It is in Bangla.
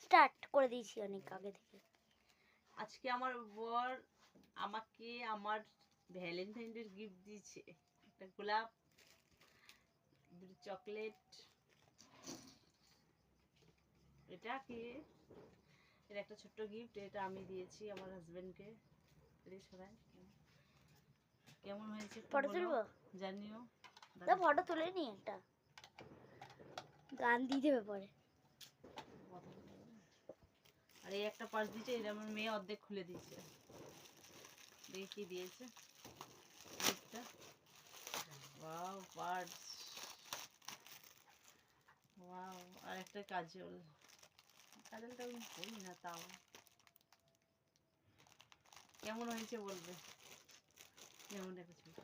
স্টার্ট করে দিয়েছি অনেক আগে থেকে। আজকে আমার বর আমাকে আমার ভ্যালেন্টাইন ডে গিফট দিয়েছে, একটা গোলাপ, দুটো চকলেট। এটা কি? এটা একটা ছোট্ট গিফট, এটা আমি দিয়েছি আমার হাজবেন্ডকে। সবাই কেমন হয়েছে ফটো তুলবো? জানিও। না ফটো তুলে নি, একটা গান দিয়ে দেবে পরে। আর এই একটা পার্স দিয়েছে, এটা আমার মেয়ে অর্ধেক খুলে দিয়েছে। দেখি কি দিয়েছে গিফটটা। Wow purse, wow. আর একটা কাজল, কাজলটা আমি পরি না, তাও কেমন হয়েছে বলবে। যেমন একটা ছোট